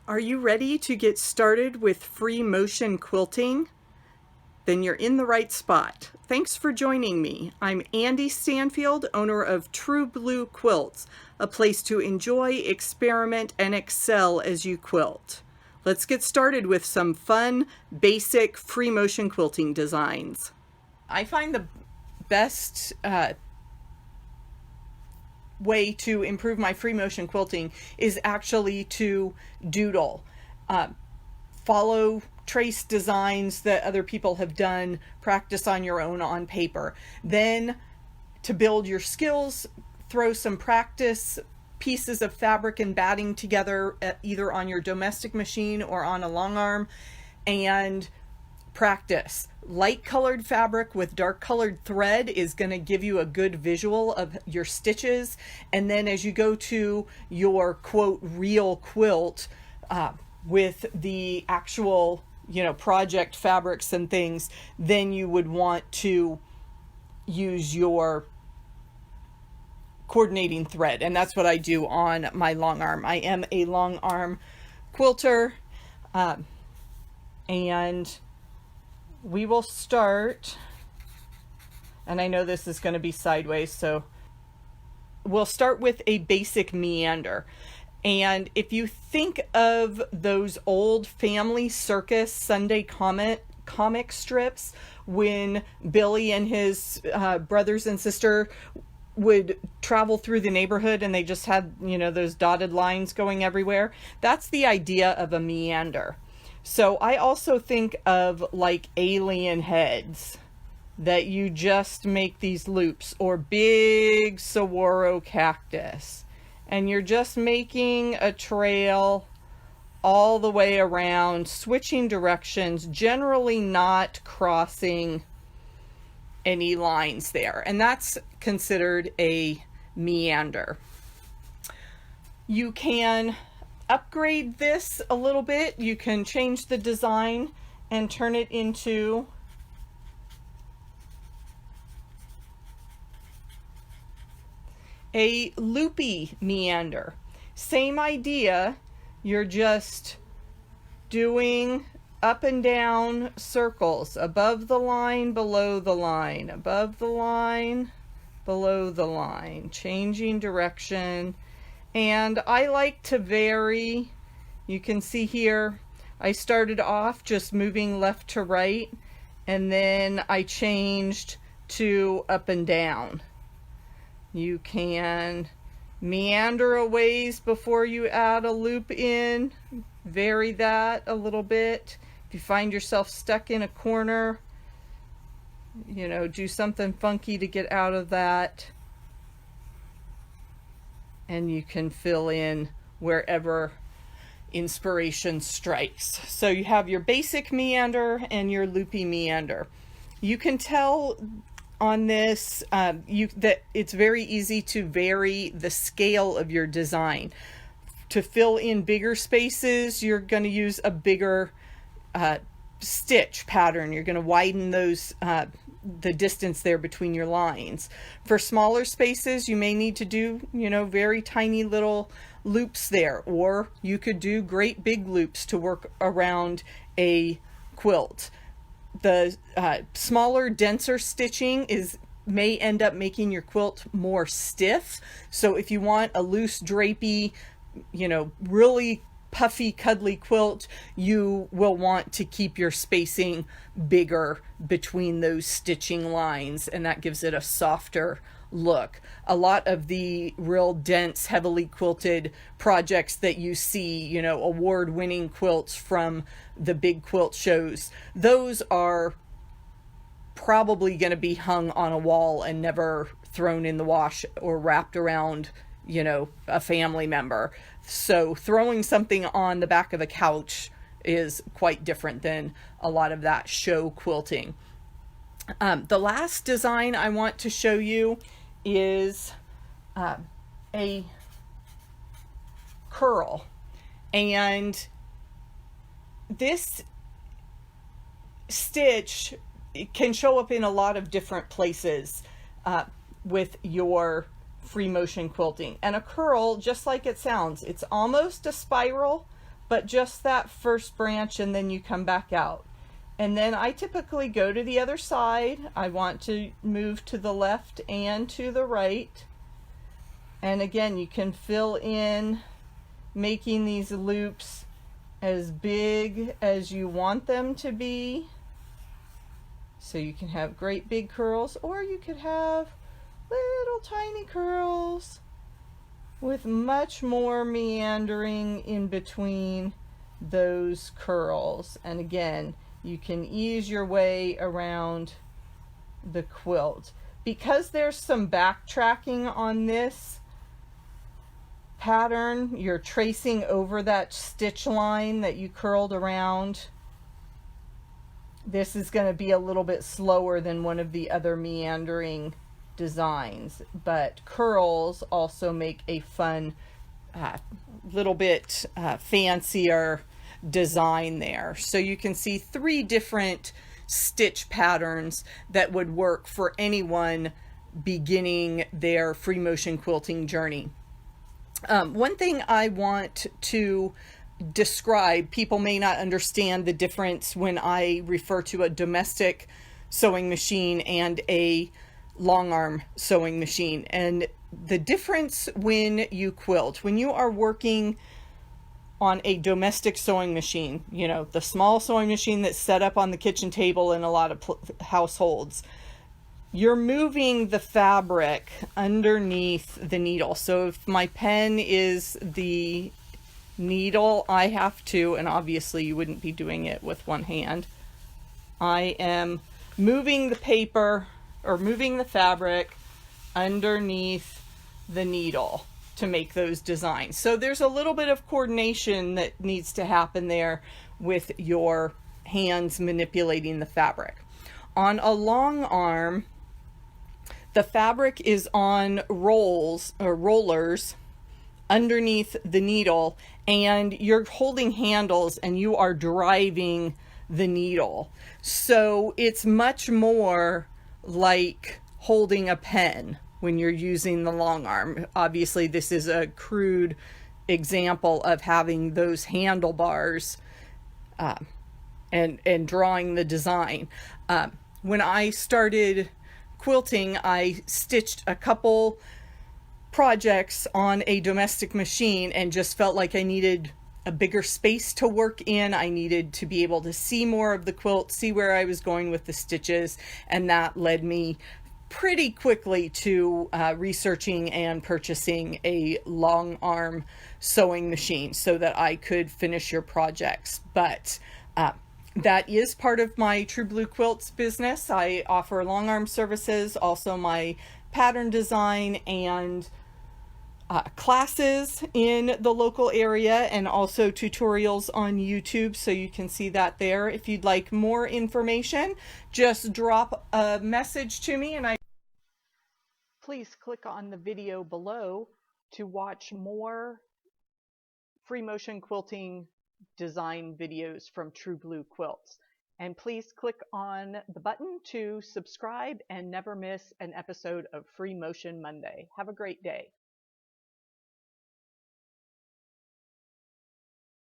Are you ready to get started with free motion quilting? Then you're in the right spot. Thanks for joining me. I'm Andy Stanfield, owner of True Blue Quilts, a place to enjoy, experiment, and excel as you quilt. Let's get started with some fun, basic free motion quilting designs. I find the best way to improve my free motion quilting is actually to doodle. Follow, trace designs that other people have done, practice on your own on paper. Then to build your skills, throw some practice pieces of fabric and batting together either on your domestic machine or on a long arm and practice. Light colored fabric with dark colored thread is going to give you a good visual of your stitches, and then as you go to your quote real quilt with the actual project fabrics and things, then you would want to use your coordinating thread, and that's what I do on my long arm. I am a long arm quilter, and we will start, and I know this is going to be sideways, so we'll start with a basic meander. And if you think of those old Family Circus Sunday comic strips when Billy and his brothers and sister would travel through the neighborhood and they just had, those dotted lines going everywhere, that's the idea of a meander. So I also think of like alien heads that you just make these loops, or big saguaro cactus, and you're just making a trail all the way around, switching directions, generally not crossing any lines there, and that's considered a meander. You can upgrade this a little bit. You can change the design and turn it into a loopy meander. Same idea, you're just doing up and down circles, above the line, below the line, above the line, below the line, changing direction. And I like to vary. You can see here I started off just moving left to right, and then I changed to up and down. You can meander a ways before you add a loop in, vary that a little bit. If you find yourself stuck in a corner, do something funky to get out of that. And you can fill in wherever inspiration strikes. So you have your basic meander and your loopy meander. You can tell on this that it's very easy to vary the scale of your design. To fill in bigger spaces, you're going to use a bigger stitch pattern. You're going to widen those the distance there between your lines. For smaller spaces, you may need to do, very tiny little loops there, or you could do great big loops to work around a quilt. The smaller, denser stitching may end up making your quilt more stiff. So if you want a loose, drapey, really puffy, cuddly quilt, you will want to keep your spacing bigger between those stitching lines, and that gives it a softer look. A lot of the real dense, heavily quilted projects that you see, award-winning quilts from the big quilt shows, those are probably going to be hung on a wall and never thrown in the wash or wrapped around, a family member. So throwing something on the back of a couch is quite different than a lot of that show quilting. The last design I want to show you is a curl, and this stitch can show up in a lot of different places with your free motion quilting. And a curl, just like it sounds, it's almost a spiral, but just that first branch, and then you come back out. And then I typically go to the other side. I want to move to the left and to the right. And again, you can fill in, making these loops as big as you want them to be. So you can have great big curls, or you could have little tiny curls with much more meandering in between those curls. And again, you can ease your way around the quilt. Because there's some backtracking on this pattern, you're tracing over that stitch line that you curled around. This is going to be a little bit slower than one of the other meandering designs, but curls also make a fun, little bit fancier design there. So you can see 3 different stitch patterns that would work for anyone beginning their free motion quilting journey. One thing I want to describe, people may not understand the difference when I refer to a domestic sewing machine and a long arm sewing machine. And the difference when you quilt, when you are working on a domestic sewing machine, you know, the small sewing machine that's set up on the kitchen table in a lot of households, you're moving the fabric underneath the needle. So if my pen is the needle, I have to, and obviously you wouldn't be doing it with one hand, I am moving the paper or moving the fabric underneath the needle to make those designs. So there's a little bit of coordination that needs to happen there with your hands manipulating the fabric. On a long arm, the fabric is on rolls or rollers underneath the needle, and you're holding handles and you are driving the needle. So it's much more like holding a pen when you're using the long arm. Obviously, this is a crude example of having those handlebars and drawing the design. When I started quilting, I stitched a couple projects on a domestic machine and just felt like I needed a bigger space to work in. I needed to be able to see more of the quilt, see where I was going with the stitches, and that led me pretty quickly to researching and purchasing a long arm sewing machine so that I could finish your projects. But that is part of my True Blue Quilts business. I offer long arm services, also my pattern design and classes in the local area, and also tutorials on YouTube, so you can see that there. If you'd like more information, just drop a message to me, and please click on the video below to watch more free motion quilting design videos from True Blue Quilts. And please click on the button to subscribe and never miss an episode of Free Motion Monday. Have a great day.